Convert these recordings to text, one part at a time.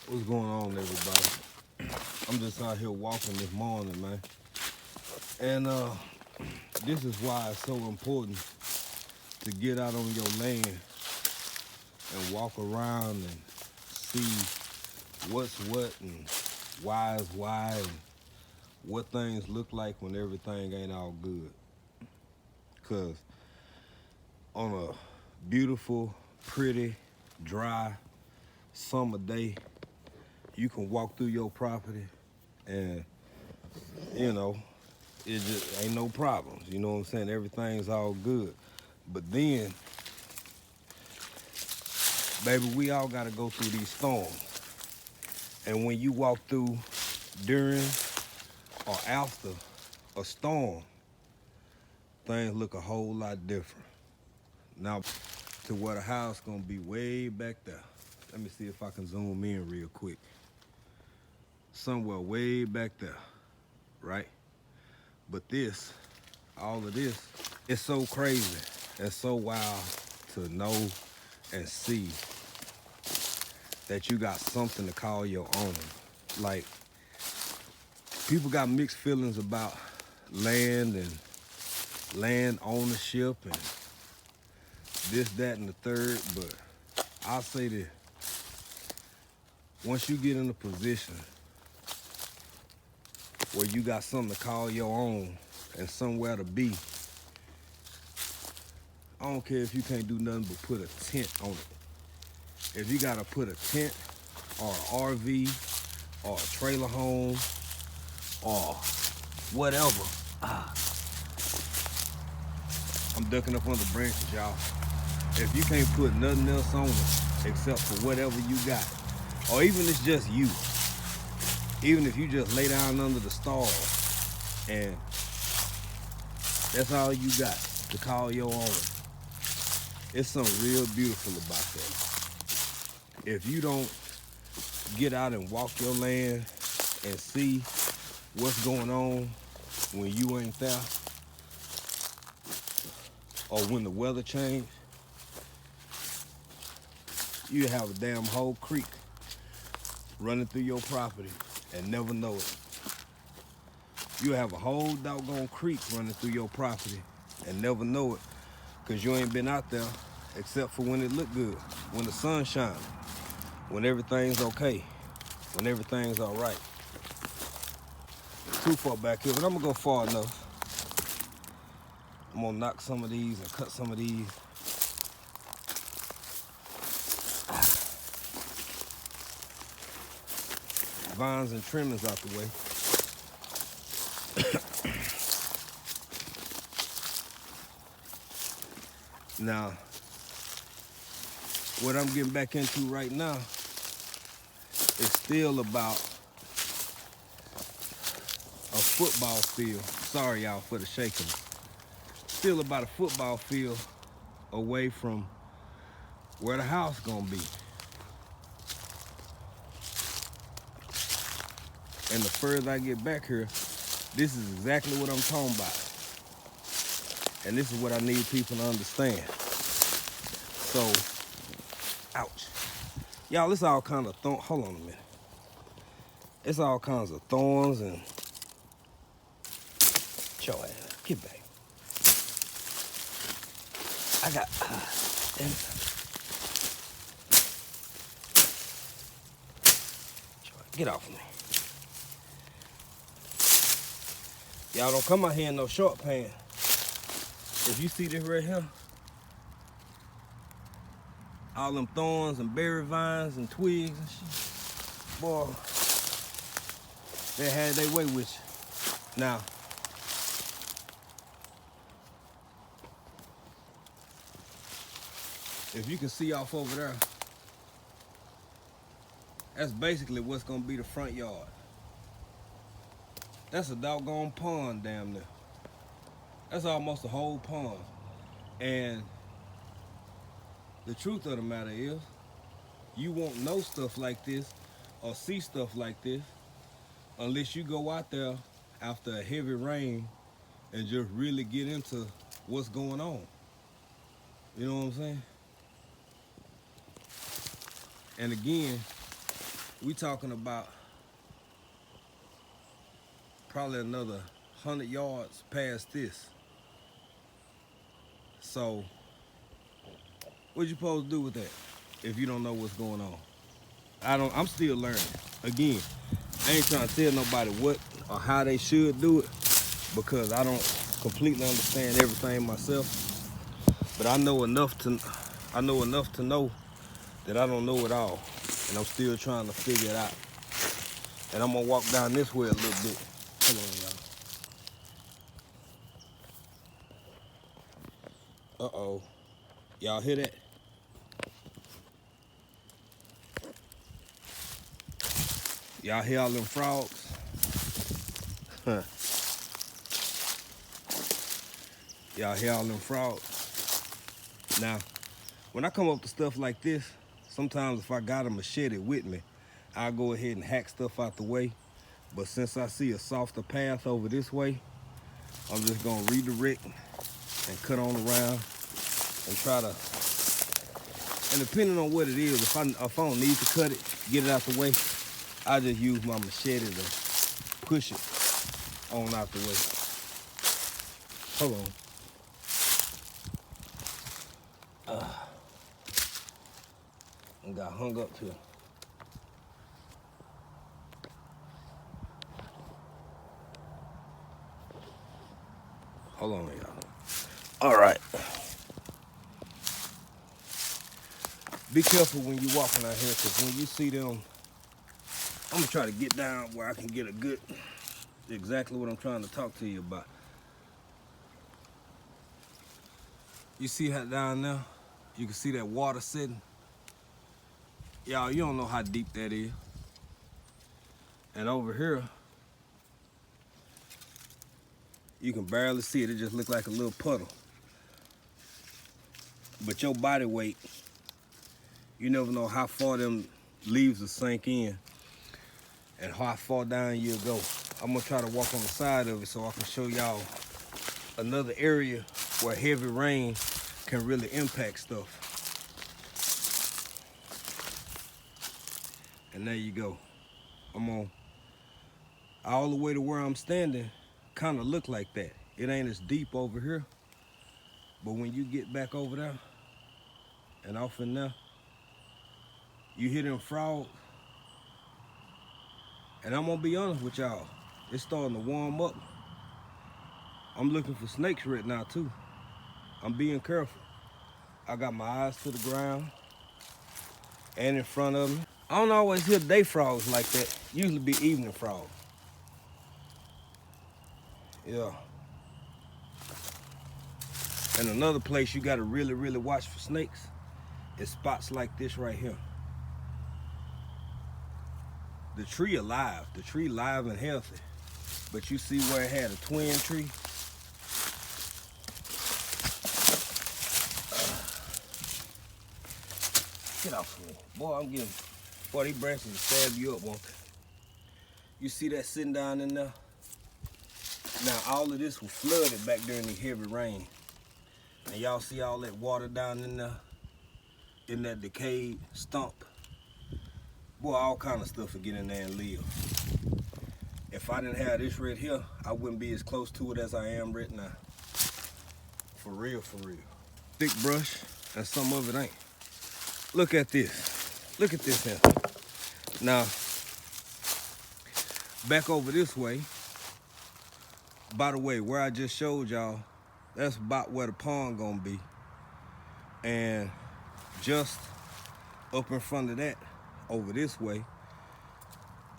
What's going on, everybody? I'm just out here walking this morning, man. And this is why it's so important to get out on your land and walk around and see what's what and why is why and what things look like when everything ain't all good. Because on a beautiful, pretty, dry summer day, you can walk through your property and, you know, it just ain't no problems. You know what I'm saying? Everything's all good. But then, baby, we all gotta go through these storms. And when you walk through during or after a storm, things look a whole lot different. Now, to where the house gonna be way back there. Let me see if I can zoom in real quick. Somewhere way back there, right? But this, all of this, it's so crazy and so wild to know and see that you got something to call your own. Like, people got mixed feelings about land and land ownership and this, that, and the third, but I'll say this. Once you get in a position where you got something to call your own and somewhere to be, I don't care if you can't do nothing but put a tent on it. If you gotta put a tent or an RV or a trailer home or whatever, I'm ducking up under branches, y'all. If you can't put nothing else on it except for whatever you got, or even if it's just you, even if you just lay down under the stars and that's all you got to call your own, it's something real beautiful about that. If you don't get out and walk your land and see what's going on when you ain't there, or when the weather change, you have a damn whole creek running through your property and never know it. You have a whole doggone creek running through your property and never know it because you ain't been out there except for when it look good, when the sun shines, when everything's okay, when everything's all right. Too far back here, but I'm gonna go far enough. I'm gonna knock some of these and cut some of these. Vines and trimmings out the way. Now, what I'm getting back into right now is still about a football field. Sorry, y'all, for the shaking. Still about a football field away from where the house gonna be. And the further I get back here, this is exactly what I'm talking about. And this is what I need people to understand. So, ouch. Y'all, it's all kind of hold on a minute. It's all kinds of thorns and your ass, get back. I got, get off of me. Y'all don't come out here in no short pants. If you see this right here, all them thorns and berry vines and twigs and shit, boy, they had their way with you. Now, if you can see off over there, that's basically what's gonna be the front yard. That's a doggone pond damn near. That's almost a whole pond. And the truth of the matter is, you won't know stuff like this or see stuff like this unless you go out there after a heavy rain and just really get into what's going on. You know what I'm saying? And again, We talking about probably another 100 yards past this. So what you supposed to do with that if you don't know what's going on? I'm still learning. Again, I ain't trying to tell nobody what or how they should do it because I don't completely understand everything myself. But I know enough to know that I don't know it all. And I'm still trying to figure it out. And I'm gonna walk down this way a little bit. Hold on, y'all. Uh-oh. Y'all hear that? Y'all hear all them frogs? Huh. Y'all hear all them frogs? Now, when I come up to stuff like this, sometimes if I got a machete with me, I'll go ahead and hack stuff out the way. But since I see a softer path over this way, I'm just gonna redirect and cut on around and try to, and depending on what it is, if I don't need to cut it, get it out the way, I just use my machete to push it on out the way. Hold on. And got hung up here. Hold on, y'all. All right. Be careful when you're walking out here, because when you see them, I'm gonna try to get down where I can get a good, exactly what I'm trying to talk to you about. You see how down there, you can see that water sitting? Y'all, you don't know how deep that is. And over here, you can barely see it. It just looks like a little puddle. But your body weight, you never know how far them leaves will sink in and how far down you'll go. I'm gonna try to walk on the side of it so I can show y'all another area where heavy rain can really impact stuff. And there you go. I'm on all the way to where I'm standing, kind of look like that. It ain't as deep over here, but when you get back over there and off in there, you hear them frogs. And I'm gonna be honest with y'all, it's starting to warm up. I'm looking for snakes right now too. I'm being careful. I got my eyes to the ground and in front of me. I don't always hear day frogs like that. Usually be evening frogs. Yeah. And another place you gotta really, really watch for snakes is spots like this right here. The tree alive, the tree live and healthy. But you see where it had a twin tree? Get off of me. Boy, I'm getting, boy, these branches will stab you up, won't they? You see that sitting down in there? Now, all of this was flooded back during the heavy rain. And y'all see all that water down in there? In that decayed stump? Boy, all kind of stuff will get in there and live. If I didn't have this right here, I wouldn't be as close to it as I am right now. For real, for real. Thick brush, and some of it ain't. Look at this. Look at this here. Now, back over this way, by the way, where I just showed y'all, that's about where the pond gonna be. And just up in front of that, over this way,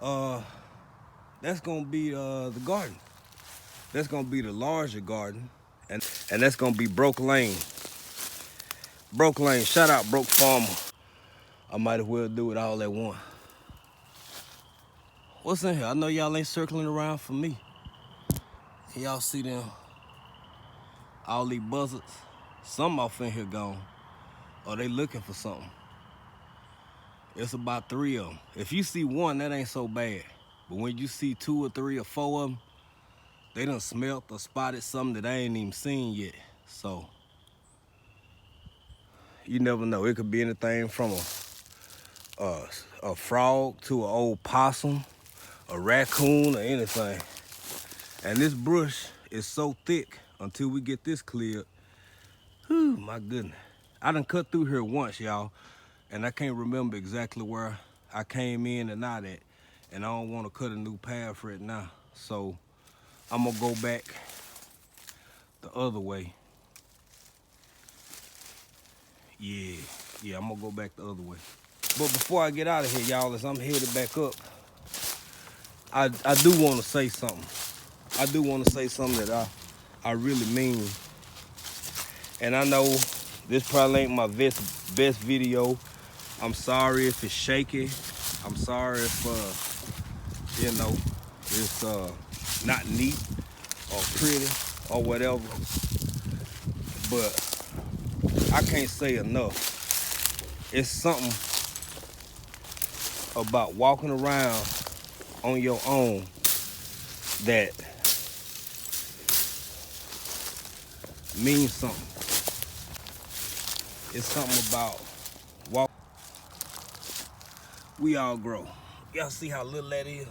that's gonna be the garden. That's gonna be the larger garden. And that's gonna be Broke Lane. Broke Lane, shout out Broke Farmer. I might as well do it all at once. What's in here? I know y'all ain't circling around for me. Can y'all see them? All these buzzards. Some off in here gone. Or they looking for something. It's about 3 of them. If you see one, that ain't so bad. But when you see 2 or 3 or 4 of them, they done smelt or spotted something that I ain't even seen yet. So, you never know. It could be anything from a frog to an old possum, a raccoon, or anything. And this brush is so thick until we get this cleared. Whew, my goodness. I done cut through here once, y'all, and I can't remember exactly where I came in and out at, and I don't want to cut a new path for it now. So I'm gonna go back the other way. Yeah, I'm gonna go back the other way. But before I get out of here, y'all, as I'm headed back up, I do want to say something. I do want to say something that I really mean. And I know this probably ain't my best video. I'm sorry if it's shaky. I'm sorry if, you know, it's not neat or pretty or whatever. But I can't say enough. It's something about walking around on your own that means something. It's something about walk. We all grow. Y'all see how little that is?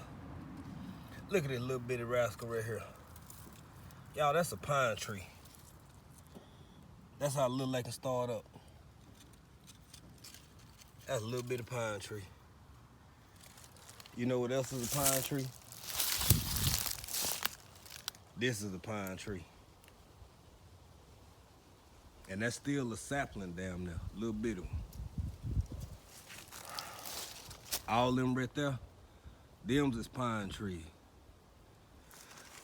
Look at this little bitty rascal right here. Y'all, that's a pine tree. That's how little they can start up. That's a little bitty pine tree. You know what else is a pine tree? This is a pine tree. And that's still a sapling down there, a little bitty one. All them right there, them's is pine trees.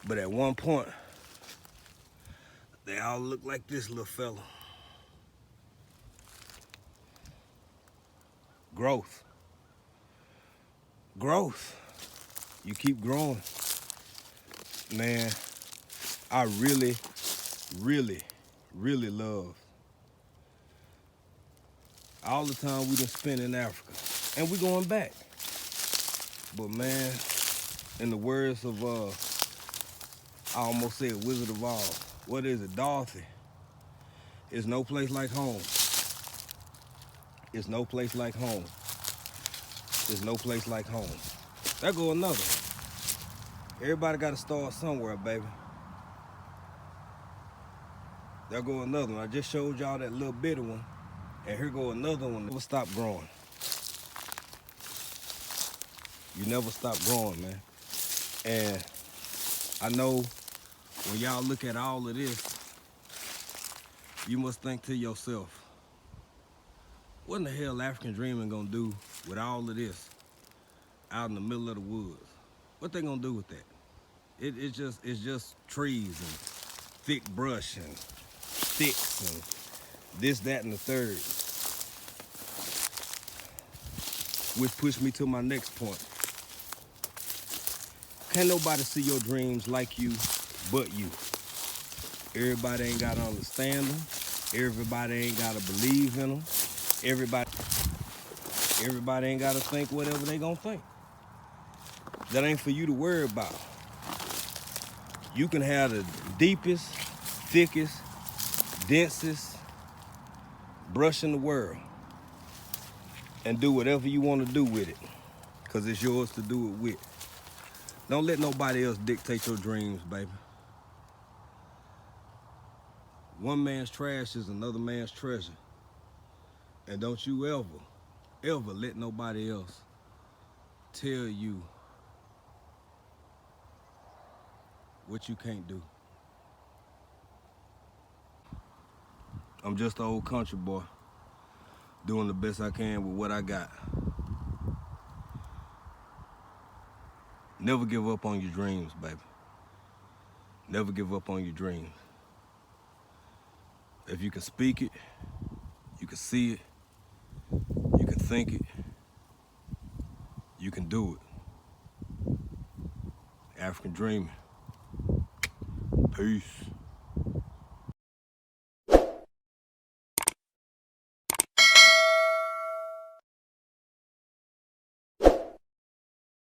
But at one point, they all look like this little fella. Growth. Growth. You keep growing. Man, I really, really, really love all the time we done spent in Africa. And we going back. But man, in the words of, I almost said Wizard of Oz. What is it, Dorothy? It's no place like home. It's no place like home. There's no place like home. There go another. Everybody got to start somewhere, baby. There go another one. I just showed y'all that little bitty one. And here go another one. Never stop growing. You never stop growing, man. And I know when y'all look at all of this, you must think to yourself, what in the hell African Dreaming gonna do with all of this out in the middle of the woods? What they gonna do with that? It's just trees and thick brush and sticks and this, that, and the third. Which pushed me to my next point. Can't nobody see your dreams like you but you. Everybody ain't gotta understand them. Everybody ain't gotta believe in them. Everybody ain't gotta think whatever they gonna think. That ain't for you to worry about. You can have the deepest, thickest, densest brush in the world and do whatever you want to do with it, because it's yours to do it with. Don't let nobody else dictate your dreams, baby. One man's trash is another man's treasure. And don't you ever let nobody else tell you what you can't do. I'm just an old country boy, doing the best I can with what I got. Never give up on your dreams, baby. Never give up on your dreams. If you can speak it, you can see it, you can think it, you can do it. African Dreaming. Peace.